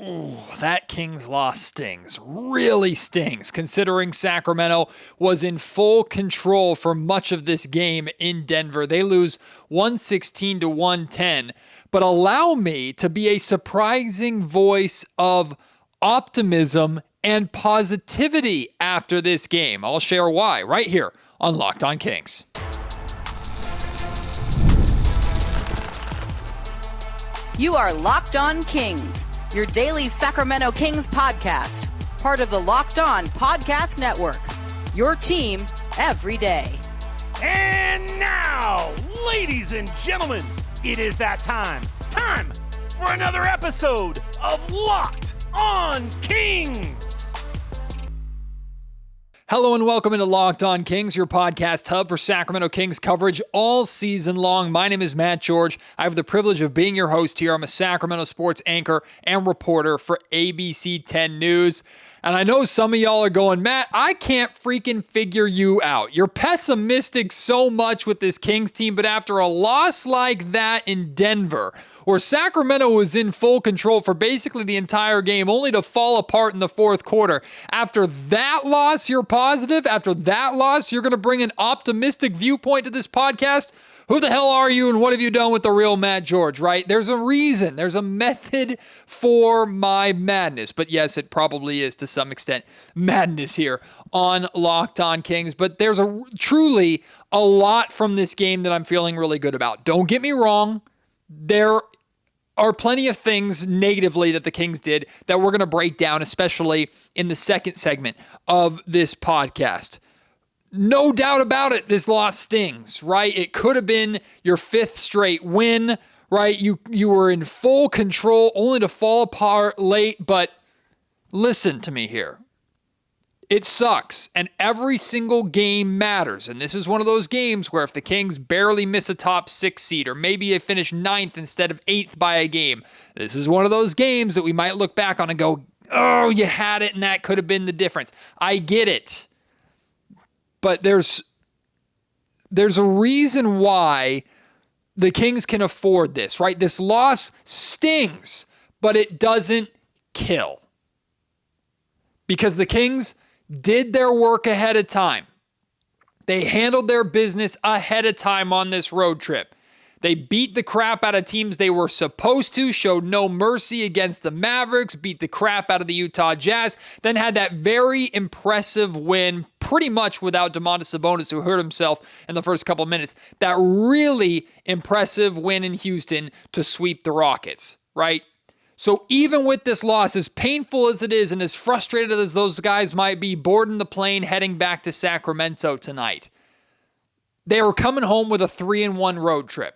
Ooh, that Kings loss stings. Really stings, considering Sacramento was in full control for much of this game in Denver. They lose 116 to 110. But allow me to be a surprising voice of optimism and positivity after this game. I'll share why right here on Locked On Kings. You are Locked On Kings, your daily Sacramento Kings podcast, part of the Locked On Podcast Network, your team every day. And now, ladies and gentlemen, it is that time for another episode of Locked On Kings. Hello and welcome into Locked On Kings, your podcast hub for Sacramento Kings coverage all season long. My name is Matt George. I have the privilege of being your host here. I'm a Sacramento sports anchor and reporter for ABC 10 News. And I know some of y'all are going, Matt, I can't freaking figure you out. You're pessimistic so much with this Kings team, but after a loss like that in Denver, where Sacramento was in full control for basically the entire game, only to fall apart in the fourth quarter. After that loss, you're positive? After that loss, you're going to bring an optimistic viewpoint to this podcast? Who the hell are you and what have you done with the real Matt George, right? There's a reason. There's a method for my madness. But yes, it probably is to some extent madness here on Locked On Kings. But there's truly a lot from this game that I'm feeling really good about. Don't get me wrong. There are plenty of things negatively that the Kings did that we're going to break down, especially in the second segment of this podcast. No doubt about it, this loss stings, right? It could have been your fifth straight win, right? You were in full control only to fall apart late, but listen to me here. It sucks, and every single game matters. And this is one of those games where if the Kings barely miss a top 6 seed, or maybe they finish 9th instead of 8th by a game, this is one of those games that we might look back on and go, oh, you had it, and that could have been the difference. I get it. But there's a reason why the Kings can afford this, right? This loss stings, but it doesn't kill. Because the Kings did their work ahead of time. They handled their business ahead of time on this road trip. They beat the crap out of teams they were supposed to, showed no mercy against the Mavericks, beat the crap out of the Utah Jazz, then had that very impressive win, pretty much without Domantas Sabonis, who hurt himself in the first couple minutes. That really impressive win in Houston to sweep the Rockets, right? So even with this loss, as painful as it is and as frustrated as those guys might be boarding the plane heading back to Sacramento tonight, they were coming home with a 3-1 road trip.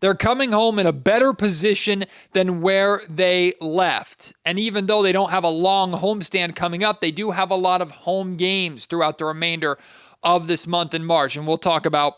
They're coming home in a better position than where they left. And even though they don't have a long homestand coming up, they do have a lot of home games throughout the remainder of this month in March. And we'll talk about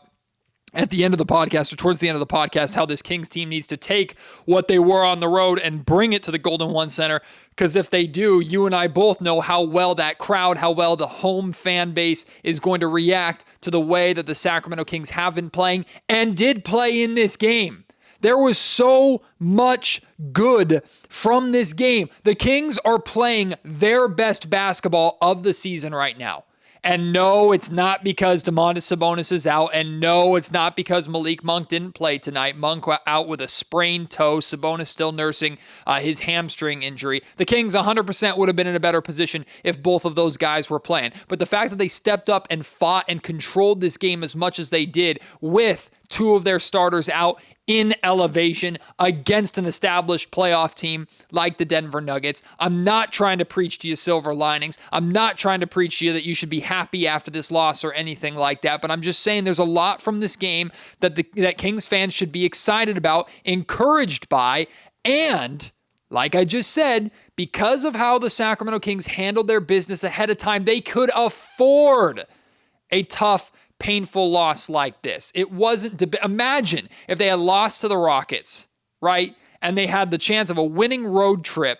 at the end of the podcast, or towards the end of the podcast, how this Kings team needs to take what they were on the road and bring it to the Golden One Center. Because if they do, you and I both know how well that crowd, how well the home fan base is going to react to the way that the Sacramento Kings have been playing and did play in this game. There was so much good from this game. The Kings are playing their best basketball of the season right now. And no, it's not because Domantas Sabonis is out. And no, it's not because Malik Monk didn't play tonight. Monk out with a sprained toe. Sabonis still nursing his hamstring injury. The Kings 100% would have been in a better position if both of those guys were playing. But the fact that they stepped up and fought and controlled this game as much as they did with two of their starters out in elevation against an established playoff team like the Denver Nuggets. I'm not trying to preach to you silver linings. I'm not trying to preach to you that you should be happy after this loss or anything like that, but I'm just saying there's a lot from this game that that Kings fans should be excited about, encouraged by, and like I just said, because of how the Sacramento Kings handled their business ahead of time, they could afford a tough, painful loss like this. It wasn't, imagine if they had lost to the Rockets, right? And they had the chance of a winning road trip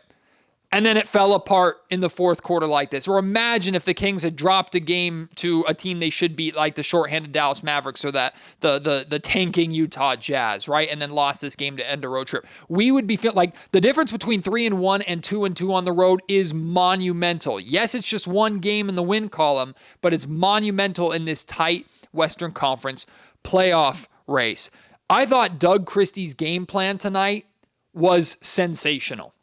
And then it fell apart in the fourth quarter like this. Or imagine if the Kings had dropped a game to a team they should beat, like the shorthanded Dallas Mavericks or the tanking Utah Jazz, right? And then lost this game to end a road trip. We would be feeling like the difference between 3-1 and 2-2 on the road is monumental. Yes, it's just one game in the win column, but it's monumental in this tight Western Conference playoff race. I thought Doug Christie's game plan tonight was sensational.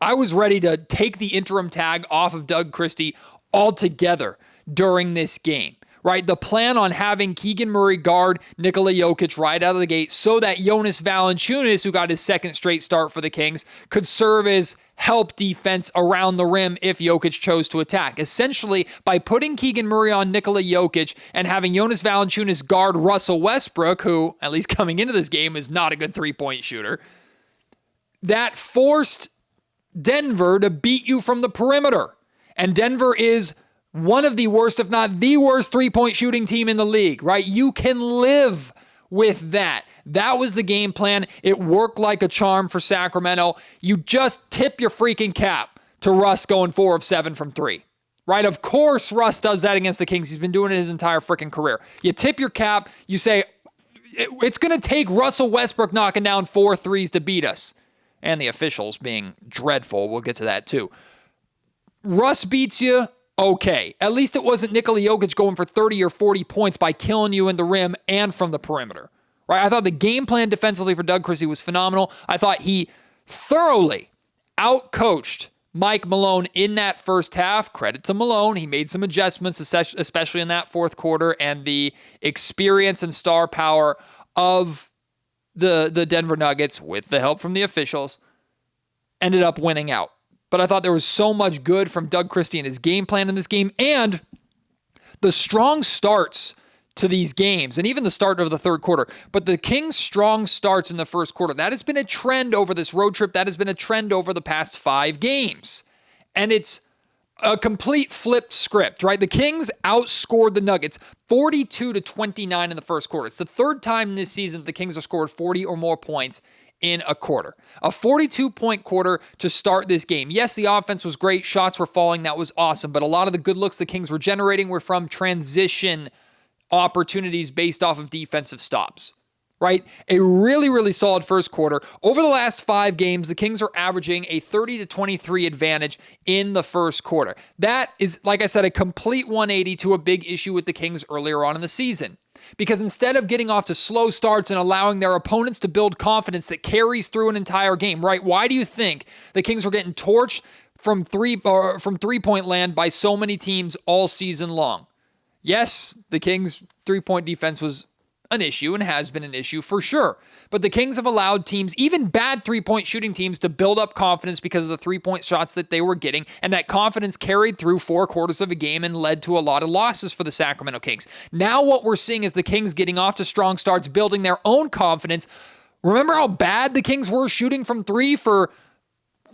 I was ready to take the interim tag off of Doug Christie altogether during this game, right? The plan on having Keegan Murray guard Nikola Jokic right out of the gate so that Jonas Valanciunas, who got his second straight start for the Kings, could serve as help defense around the rim if Jokic chose to attack. Essentially, by putting Keegan Murray on Nikola Jokic and having Jonas Valanciunas guard Russell Westbrook, who, at least coming into this game, is not a good three-point shooter, that forced Denver to beat you from the perimeter. And Denver is one of the worst, if not the worst, three-point shooting team in the league, right? You can live with that. That was the game plan. It worked like a charm for Sacramento. You just tip your freaking cap to Russ going 4 of 7 from 3, right? Of course Russ does that against the Kings. He's been doing it his entire freaking career. You tip your cap. You say, it's going to take Russell Westbrook knocking down 4 threes to beat us. And the officials being dreadful. We'll get to that too. Russ beats you, okay. At least it wasn't Nikola Jokic going for 30 or 40 points by killing you in the rim and from the perimeter, right? I thought the game plan defensively for Doug Christie was phenomenal. I thought he thoroughly outcoached Mike Malone in that first half. Credit to Malone. He made some adjustments, especially in that fourth quarter, and the experience and star power of the Denver Nuggets, with the help from the officials, ended up winning out. But I thought there was so much good from Doug Christie and his game plan in this game, and the strong starts to these games, and even the start of the third quarter. But the Kings' strong starts in the first quarter, that has been a trend over this road trip. That has been a trend over the past 5 games. And it's a complete flipped script, right? The Kings outscored the Nuggets 42-29 in the first quarter. It's the third time this season the Kings have scored 40 or more points in a quarter. A 42-point quarter to start this game. Yes, the offense was great. Shots were falling. That was awesome. But a lot of the good looks the Kings were generating were from transition opportunities based off of defensive stops. Right? A really, really solid first quarter. Over the last 5 games, the Kings are averaging a 30-23 advantage in the first quarter. That is, like I said, a complete 180 to a big issue with the Kings earlier on in the season. Because instead of getting off to slow starts and allowing their opponents to build confidence that carries through an entire game, right? Why do you think the Kings were getting torched from three-point land by so many teams all season long? Yes, the Kings' three-point defense was an issue and has been an issue for sure. But the Kings have allowed teams, even bad three-point shooting teams, to build up confidence because of the three-point shots that they were getting, and that confidence carried through 4 quarters of a game and led to a lot of losses for the Sacramento Kings. Now what we're seeing is the Kings getting off to strong starts, building their own confidence. Remember how bad the Kings were shooting from 3 for,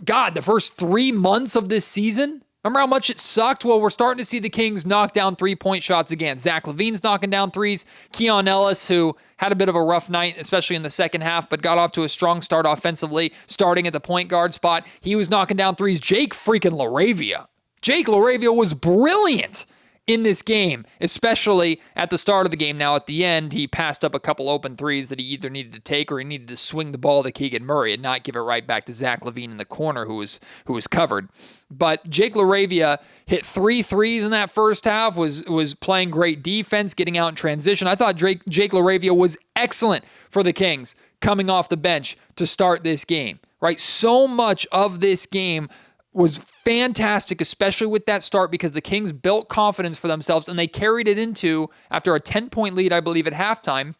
the first 3 months of this season? Remember how much it sucked? Well, we're starting to see the Kings knock down 3-point shots again. Zach LaVine's knocking down threes. Keon Ellis, who had a bit of a rough night, especially in the second half, but got off to a strong start offensively, starting at the point guard spot. He was knocking down threes. Jake freaking LaRavia was brilliant in this game, especially at the start of the game. Now, at the end, he passed up a couple open threes that he either needed to take or he needed to swing the ball to Keegan Murray and not give it right back to Zach LaVine in the corner who was covered. But Jake LaRavia hit 3 threes in that first half, was playing great defense, getting out in transition. I thought Jake LaRavia was excellent for the Kings coming off the bench to start this game, right? So much of this game was fantastic, especially with that start, because the Kings built confidence for themselves and they carried it into, after a 10-point lead, I believe, at halftime,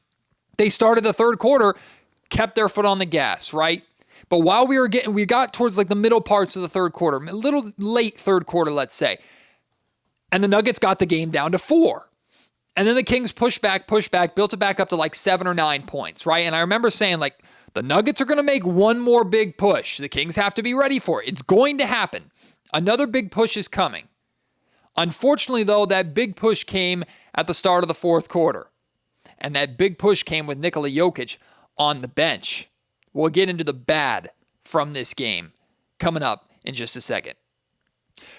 they started the third quarter, kept their foot on the gas, right? But while we got towards like the middle parts of the third quarter, a little late third quarter, let's say, and the Nuggets got the game down to 4. And then the Kings pushed back, built it back up to like 7 or 9 points, right? And I remember saying, like, the Nuggets are going to make one more big push. The Kings have to be ready for it. It's going to happen. Another big push is coming. Unfortunately, though, that big push came at the start of the fourth quarter. And that big push came with Nikola Jokic on the bench. We'll get into the bad from this game coming up in just a second.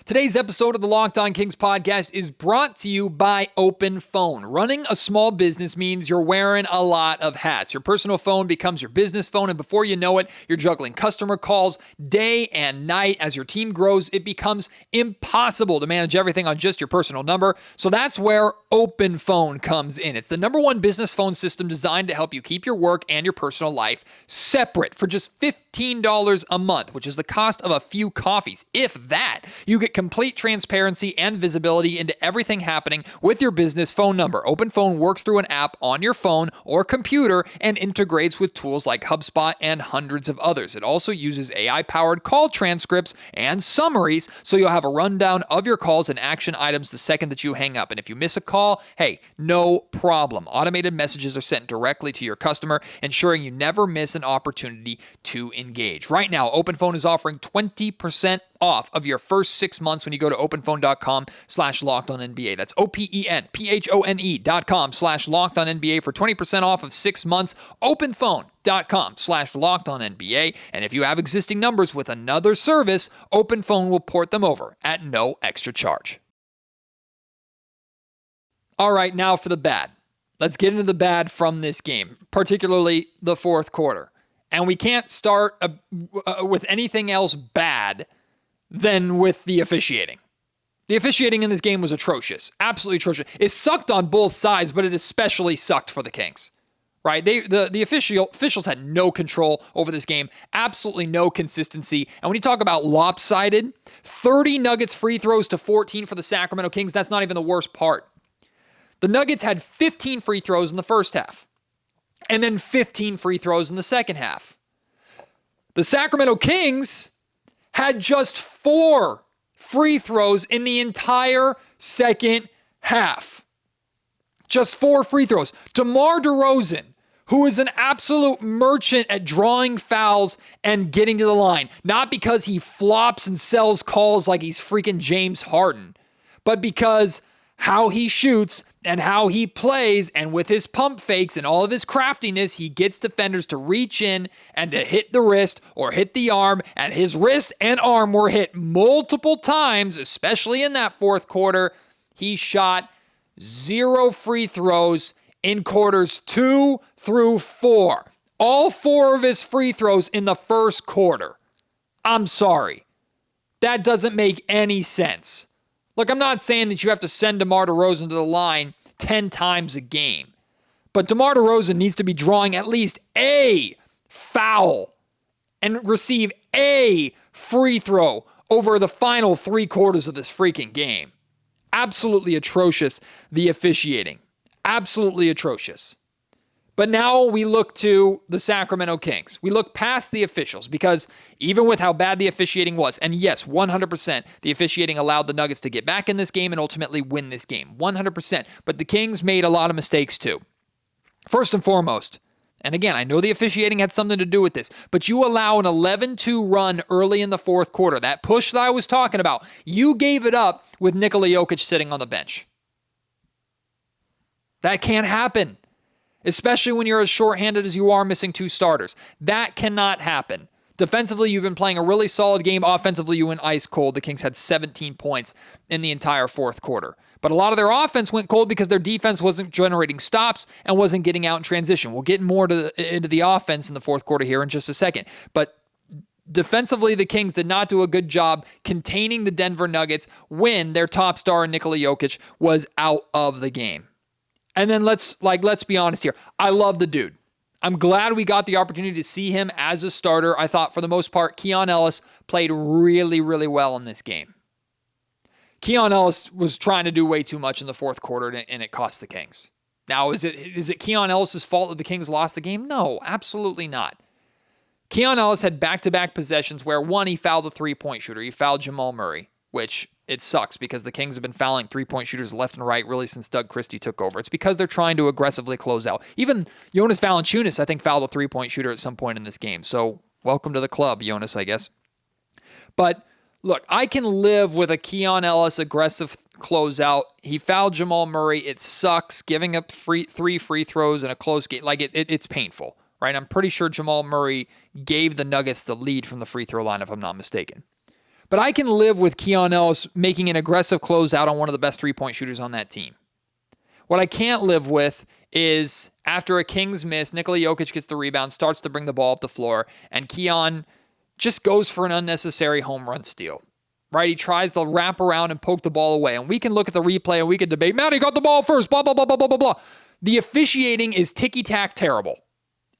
Today's episode of the Locked On Kings podcast is brought to you by Open Phone. Running a small business means you're wearing a lot of hats. Your personal phone becomes your business phone, and before you know it, you're juggling customer calls day and night. As your team grows, it becomes impossible to manage everything on just your personal number. So that's where Open Phone comes in. It's the number one business phone system designed to help you keep your work and your personal life separate for just $15 a month, which is the cost of a few coffees. If that, you get complete transparency and visibility into everything happening with your business phone number. Open Phone works through an app on your phone or computer and integrates with tools like HubSpot and hundreds of others. It also uses AI-powered call transcripts and summaries, so you'll have a rundown of your calls and action items the second that you hang up. And if you miss a call, hey, no problem. Automated messages are sent directly to your customer, ensuring you never miss an opportunity to engage. Right now, Open Phone is offering 20% off of your first 6 months when you go to openphone.com/lockedonnba. That's openphone.com/lockedonnba for 20% off of 6 months. Openphone.com/lockedonnba. And if you have existing numbers with another service, Open Phone will port them over at no extra charge. All right, now for the bad. Let's get into the bad from this game, particularly the fourth quarter. And we can't start with anything else bad than with the officiating. The officiating in this game was atrocious, absolutely atrocious. It sucked on both sides, but it especially sucked for the Kings, right? The officials had no control over this game, absolutely no consistency. And when you talk about lopsided, 30 Nuggets free throws to 14 for the Sacramento Kings, that's not even the worst part. The Nuggets had 15 free throws in the first half, and then 15 free throws in the second half. The Sacramento Kings had just 4 free throws in the entire second half. Just 4 free throws. DeMar DeRozan, who is an absolute merchant at drawing fouls and getting to the line, not because he flops and sells calls like he's freaking James Harden, but because how he shoots and how he plays, and with his pump fakes and all of his craftiness, he gets defenders to reach in and to hit the wrist or hit the arm, and his wrist and arm were hit multiple times, especially in that fourth quarter. He shot 0 free throws in quarters 2 through 4. All 4 of his free throws in the first quarter. I'm sorry. That doesn't make any sense. Look, I'm not saying that you have to send DeMar DeRozan to the line 10 times a game, but DeMar DeRozan needs to be drawing at least a foul and receive a free throw over the final 3 quarters of this freaking game. Absolutely atrocious, the officiating. Absolutely atrocious. But now we look to the Sacramento Kings. We look past the officials because even with how bad the officiating was, and yes, 100%, the officiating allowed the Nuggets to get back in this game and ultimately win this game. 100%. But the Kings made a lot of mistakes too. First and foremost, and again, I know the officiating had something to do with this, but you allow an 11-2 run early in the fourth quarter. That push that I was talking about, you gave it up with Nikola Jokic sitting on the bench. That can't happen. Especially when you're as shorthanded as you are, missing 2 starters. That cannot happen. Defensively, you've been playing a really solid game. Offensively, you went ice cold. The Kings had 17 points in the entire fourth quarter. But a lot of their offense went cold because their defense wasn't generating stops and wasn't getting out in transition. We'll get more into the offense in the fourth quarter here in just a second. But defensively, the Kings did not do a good job containing the Denver Nuggets when their top star, Nikola Jokic, was out of the game. And then let's be honest here. I love the dude. I'm glad we got the opportunity to see him as a starter. I thought for the most part, Keon Ellis played really, really well in this game. Keon Ellis was trying to do way too much in the fourth quarter, and it cost the Kings. Now, is it Keon Ellis' fault that the Kings lost the game? No, absolutely not. Keon Ellis had back-to-back possessions where, one, he fouled the three-point shooter. He fouled Jamal Murray, which it sucks because the Kings have been fouling three-point shooters left and right really since Doug Christie took over. It's because they're trying to aggressively close out. Even Jonas Valanciunas, I think, fouled a three-point shooter at some point in this game. So welcome to the club, Jonas, I guess. But look, I can live with a Keon Ellis aggressive closeout. He fouled Jamal Murray. It sucks giving up 3 free throws in a close game. Like it's painful, right? I'm pretty sure Jamal Murray gave the Nuggets the lead from the free throw line, if I'm not mistaken. But I can live with Keon Ellis making an aggressive closeout on one of the best three-point shooters on that team. What I can't live with is after a Kings miss, Nikola Jokic gets the rebound, starts to bring the ball up the floor, and Keon just goes for an unnecessary home run steal. Right? He tries to wrap around and poke the ball away. And we can look at the replay and we can debate, Matty got the ball first, blah, blah, blah, blah, blah, blah, blah. The officiating is ticky-tack terrible.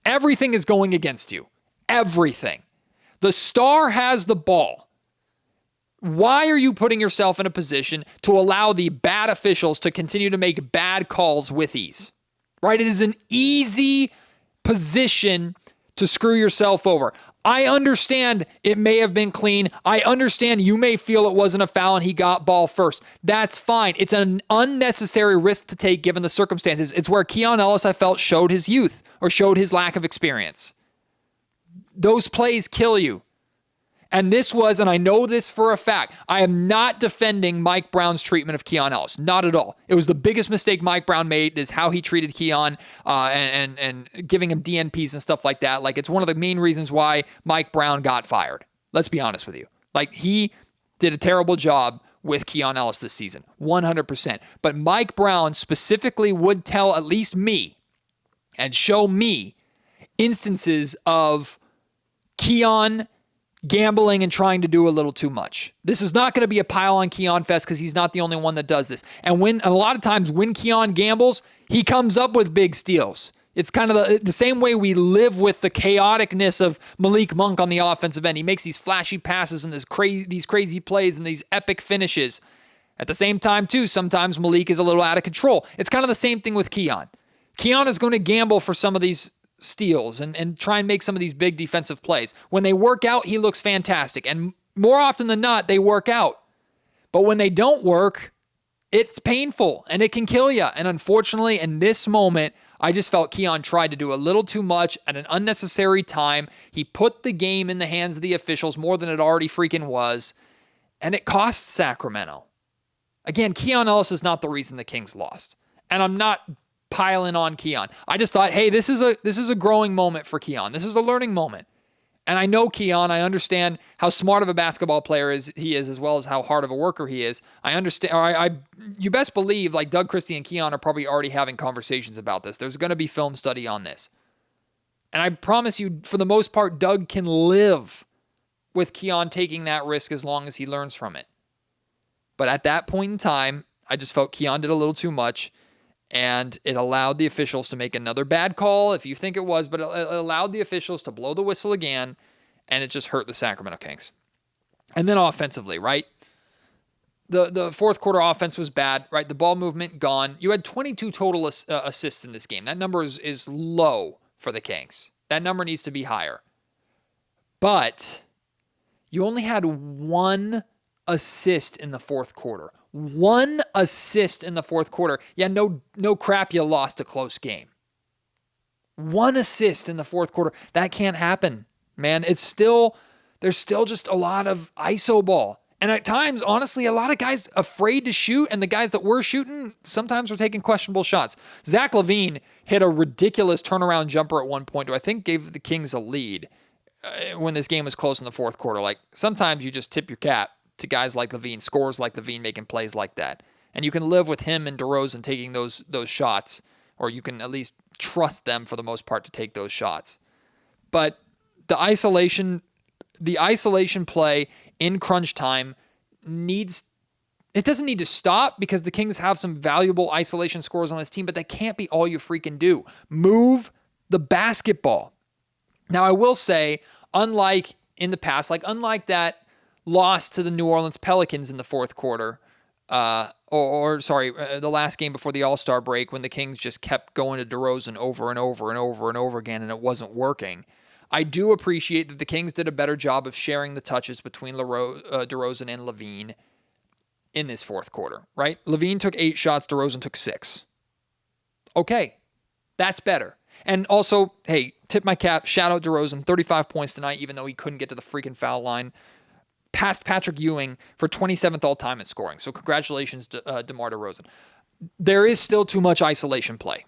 Everything is going against you. Everything. The star has the ball. Why are you putting yourself in a position to allow the bad officials to continue to make bad calls with ease? Right? It is an easy position to screw yourself over. I understand it may have been clean. I understand you may feel it wasn't a foul and he got ball first. That's fine. It's an unnecessary risk to take given the circumstances. It's where Keon Ellis, I felt, showed his youth or showed his lack of experience. Those plays kill you. And this was, and I know this for a fact, I am not defending Mike Brown's treatment of Keon Ellis. Not at all. It was the biggest mistake Mike Brown made is how he treated Keon and giving him DNPs and stuff like that. Like, it's one of the main reasons why Mike Brown got fired. Let's be honest with you. Like, he did a terrible job with Keon Ellis this season, 100%. But Mike Brown specifically would tell at least me and show me instances of Keon gambling and trying to do a little too much. This is not going to be a pile on Keon fest because he's not the only one that does this. And a lot of times when Keon gambles, he comes up with big steals. It's kind of the same way we live with the chaoticness of Malik Monk on the offensive end. He makes these flashy passes and these crazy plays and these epic finishes. At the same time, too, sometimes Malik is a little out of control. It's kind of the same thing with Keon. Keon is going to gamble for some of these steals and try and make some of these big defensive plays. When they work out, he looks fantastic. And more often than not, they work out. But when they don't work, it's painful and it can kill you. And unfortunately, in this moment, I just felt Keon tried to do a little too much at an unnecessary time. He put the game in the hands of the officials more than it already freaking was. And it cost Sacramento. Again, Keon Ellis is not the reason the Kings lost. And I'm not piling on Keon. I just thought, hey, this is a growing moment for Keon. This is a learning moment. And I know Keon. I understand how smart of a basketball player he is, as well as how hard of a worker he is. I understand. You best believe, like, Doug Christie and Keon are probably already having conversations about this. There's going to be film study on this. And I promise you, for the most part, Doug can live with Keon taking that risk as long as he learns from it. But at that point in time, I just felt Keon did a little too much. And it allowed the officials to make another bad call, if you think it was, but it allowed the officials to blow the whistle again, and it just hurt the Sacramento Kings. And then offensively, right? The fourth quarter offense was bad, right? The ball movement gone. You had 22 total assists in this game. That number is low for the Kings. That number needs to be higher. But you only had one assist in the fourth quarter. One assist in the fourth quarter. Yeah, no crap, you lost a close game. One assist in the fourth quarter. That can't happen, man. There's still just a lot of ISO ball. And at times, honestly, a lot of guys afraid to shoot, and the guys that were shooting sometimes were taking questionable shots. Zach LaVine hit a ridiculous turnaround jumper at one point, who I think gave the Kings a lead when this game was close in the fourth quarter. Like, sometimes you just tip your cap to guys like LaVine, scores like LaVine, making plays like that. And you can live with him and DeRozan taking those shots, or you can at least trust them for the most part to take those shots. But the isolation play in crunch time doesn't need to stop, because the Kings have some valuable isolation scores on this team, but that can't be all you freaking do. Move the basketball. Now, I will say, unlike in the past, unlike that lost to the New Orleans Pelicans in the fourth quarter, the last game before the All-Star break, when the Kings just kept going to DeRozan over and over and over and over again, and it wasn't working. I do appreciate that the Kings did a better job of sharing the touches between DeRozan and LaVine in this fourth quarter, right? LaVine took 8 shots, DeRozan took 6. Okay, that's better. And also, hey, tip my cap, shout out DeRozan, 35 points tonight, even though he couldn't get to the freaking foul line. Passed Patrick Ewing for 27th all-time in scoring. So congratulations to DeMar DeRozan. There is still too much isolation play.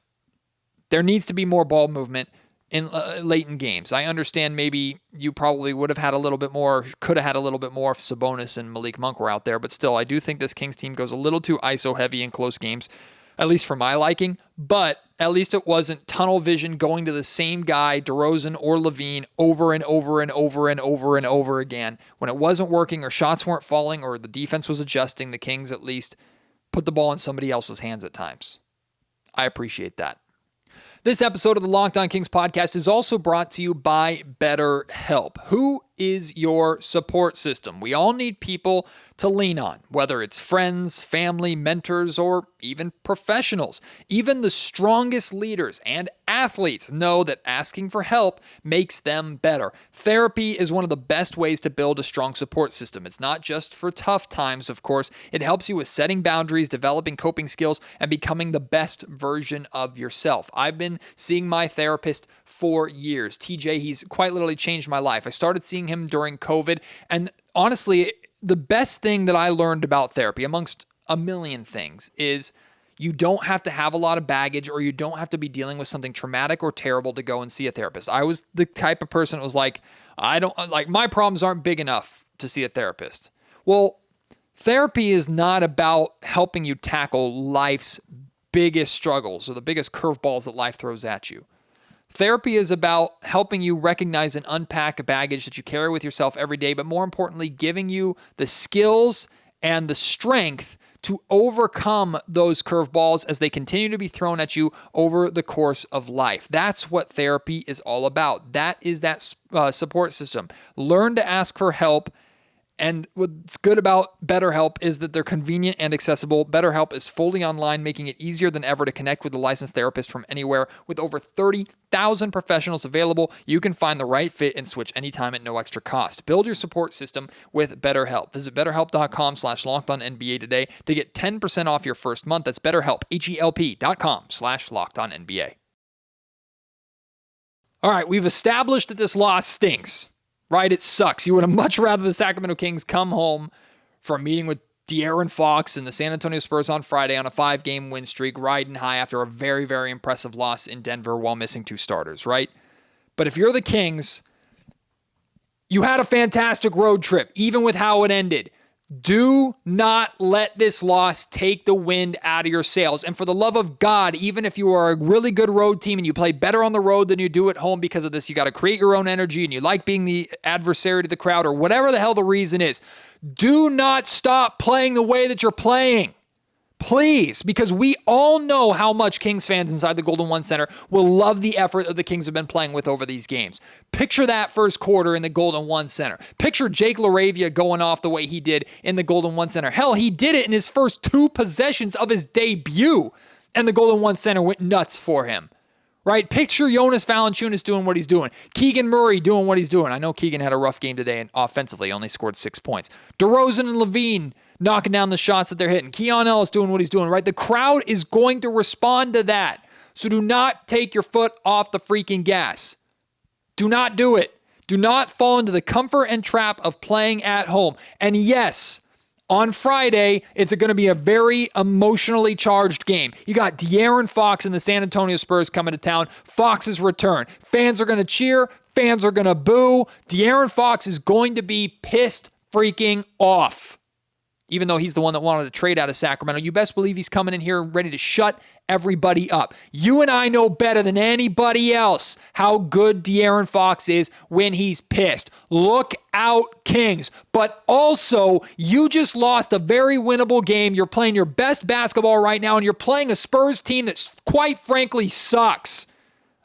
There needs to be more ball movement. in late in games. I understand maybe you probably would have had a little bit more, could have had a little bit more if Sabonis and Malik Monk were out there, but still, I do think this Kings team goes a little too ISO heavy in close games, at least for my liking, but at least it wasn't tunnel vision going to the same guy, DeRozan or Levine, over and over and over and over and over again. When it wasn't working or shots weren't falling or the defense was adjusting, the Kings at least put the ball in somebody else's hands at times. I appreciate that. This episode of the Locked On Kings podcast is also brought to you by BetterHelp. Who is your support system? We all need people to lean on, whether it's friends, family, mentors, or even professionals. Even the strongest leaders and athletes know that asking for help makes them better. Therapy is one of the best ways to build a strong support system. It's not just for tough times, of course. It helps you with setting boundaries, developing coping skills, and becoming the best version of yourself. I've been seeing my therapist for years. TJ, he's quite literally changed my life. I started seeing him during COVID, and honestly, the best thing that I learned about therapy, amongst a million things, is you don't have to have a lot of baggage, or you don't have to be dealing with something traumatic or terrible to go and see a therapist. I was the type of person that was like, my problems aren't big enough to see a therapist. Well, therapy is not about helping you tackle life's biggest struggles or the biggest curveballs that life throws at you. Therapy is about helping you recognize and unpack baggage that you carry with yourself every day, but more importantly, giving you the skills and the strength to overcome those curveballs as they continue to be thrown at you over the course of life. That's what therapy is all about. That is that support system. Learn to ask for help. And what's good about BetterHelp is that they're convenient and accessible. BetterHelp is fully online, making it easier than ever to connect with a licensed therapist from anywhere. With over 30,000 professionals available, you can find the right fit and switch anytime at no extra cost. Build your support system with BetterHelp. Visit BetterHelp.com/LockedOnNBA today to get 10% off your first month. That's BetterHelp, HELP.com/LockedOnNBA. All right, we've established that this loss stinks. Right? It sucks. You would have much rather the Sacramento Kings come home from a meeting with De'Aaron Fox and the San Antonio Spurs on Friday on a 5-game win streak, riding high after a very, very impressive loss in Denver while missing 2 starters, right? But if you're the Kings, you had a fantastic road trip, even with how it ended. Do not let this loss take the wind out of your sails. And for the love of God, even if you are a really good road team and you play better on the road than you do at home because of this, you got to create your own energy and you like being the adversary to the crowd or whatever the hell the reason is, do not stop playing the way that you're playing. Please, because we all know how much Kings fans inside the Golden One Center will love the effort that the Kings have been playing with over these games. Picture that first quarter in the Golden One Center. Picture Jake LaRavia going off the way he did in the Golden One Center. Hell, he did it in his first 2 possessions of his debut, and the Golden One Center went nuts for him. Right? Picture Jonas Valanciunas doing what he's doing. Keegan Murray doing what he's doing. I know Keegan had a rough game today and offensively only scored 6 points. DeRozan and Levine knocking down the shots that they're hitting. Keon Ellis doing what he's doing, right? The crowd is going to respond to that. So do not take your foot off the freaking gas. Do not do it. Do not fall into the comfort and trap of playing at home. And yes, on Friday, it's going to be a very emotionally charged game. You got De'Aaron Fox and the San Antonio Spurs coming to town. Fox's return. Fans are going to cheer. Fans are going to boo. De'Aaron Fox is going to be pissed freaking off. Even though he's the one that wanted to trade out of Sacramento, you best believe he's coming in here ready to shut everybody up. You and I know better than anybody else how good De'Aaron Fox is when he's pissed. Look out, Kings. But also, you just lost a very winnable game. You're playing your best basketball right now, and you're playing a Spurs team that quite frankly sucks.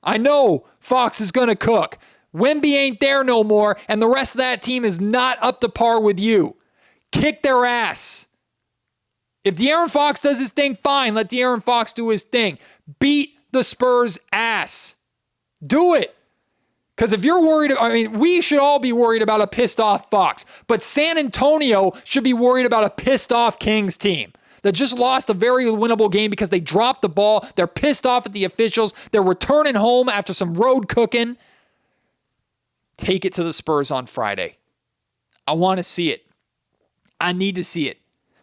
I know Fox is going to cook. Wemby ain't there no more, and the rest of that team is not up to par with you. Kick their ass. If De'Aaron Fox does his thing, fine. Let De'Aaron Fox do his thing. Beat the Spurs' ass. Do it. Because if you're worried, we should all be worried about a pissed off Fox. But San Antonio should be worried about a pissed off Kings team that just lost a very winnable game because they dropped the ball. They're pissed off at the officials. They're returning home after some road cooking. Take it to the Spurs on Friday. I want to see it. I need to see it.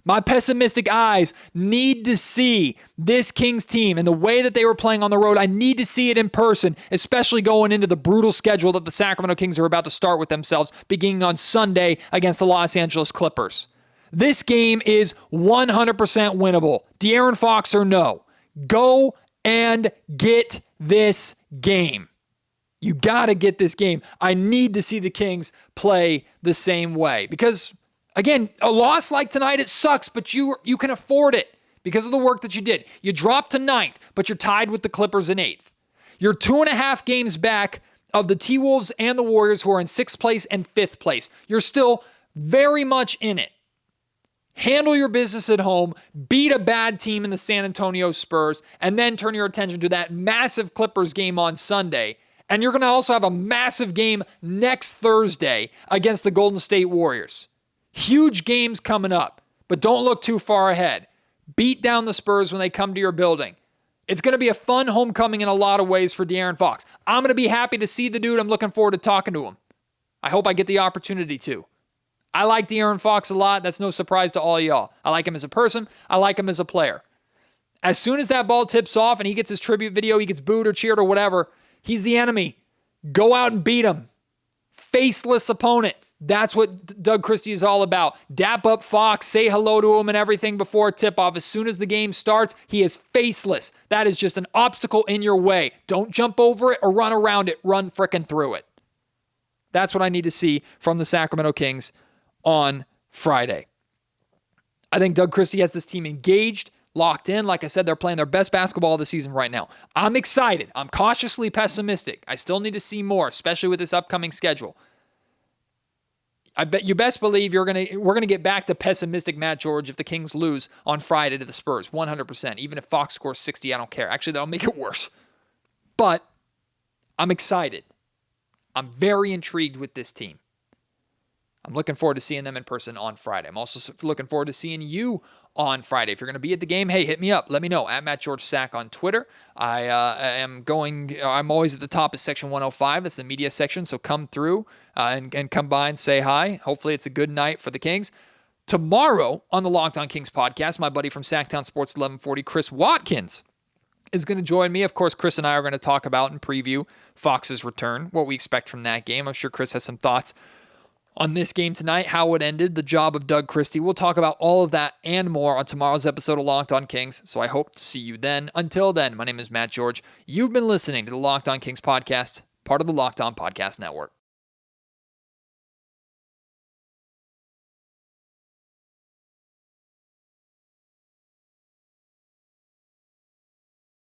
My pessimistic eyes need to see this Kings team and the way that they were playing on the road. I need to see it in person, especially going into the brutal schedule that the Sacramento Kings are about to start with themselves, beginning on Sunday against the Los Angeles Clippers. This game is 100% winnable. De'Aaron Fox or no. Go and get this game. You got to get this game. I need to see the Kings play the same way because, again, a loss like tonight, it sucks, but you can afford it because of the work that you did. You dropped to 9th, but you're tied with the Clippers in 8th. You're 2.5 games back of the T-Wolves and the Warriors, who are in 6th place and 5th place. You're still very much in it. Handle your business at home, beat a bad team in the San Antonio Spurs, and then turn your attention to that massive Clippers game on Sunday. And you're going to also have a massive game next Thursday against the Golden State Warriors. Huge games coming up, but don't look too far ahead. Beat down the Spurs when they come to your building. It's going to be a fun homecoming in a lot of ways for De'Aaron Fox. I'm going to be happy to see the dude. I'm looking forward to talking to him. I hope I get the opportunity to. I like De'Aaron Fox a lot. That's no surprise to all y'all. I like him as a person. I like him as a player. As soon as that ball tips off and he gets his tribute video, he gets booed or cheered or whatever, he's the enemy. Go out and beat him. Faceless opponent. That's what Doug Christie is all about. Dap up Fox, say hello to him and everything before tip-off. As soon as the game starts, he is faceless. That is just an obstacle in your way. Don't jump over it or run around it. Run frickin' through it. That's what I need to see from the Sacramento Kings on Friday. I think Doug Christie has this team engaged, locked in. Like I said, they're playing their best basketball of the season right now. I'm excited. I'm cautiously pessimistic. I still need to see more, especially with this upcoming schedule. I bet you best believe we're gonna get back to pessimistic Matt George if the Kings lose on Friday to the Spurs, 100%. Even if Fox scores 60, I don't care. Actually, that'll make it worse. But I'm excited. I'm very intrigued with this team. I'm looking forward to seeing them in person on Friday. I'm also looking forward to seeing you on Friday. If you're going to be at the game, hey, hit me up. Let me know. At MattGeorgeSack on Twitter. I'm always at the top of section 105. That's the media section. So come through and come by and say hi. Hopefully it's a good night for the Kings. Tomorrow on the Locked On Kings podcast, my buddy from Sacktown Sports 1140, Chris Watkins, is going to join me. Of course, Chris and I are going to talk about and preview Fox's return, what we expect from that game. I'm sure Chris has some thoughts on this game tonight, how it ended, the job of Doug Christie. We'll talk about all of that and more on tomorrow's episode of Locked On Kings, so I hope to see you then. Until then, my name is Matt George. You've been listening to the Locked On Kings podcast, part of the Locked On Podcast Network.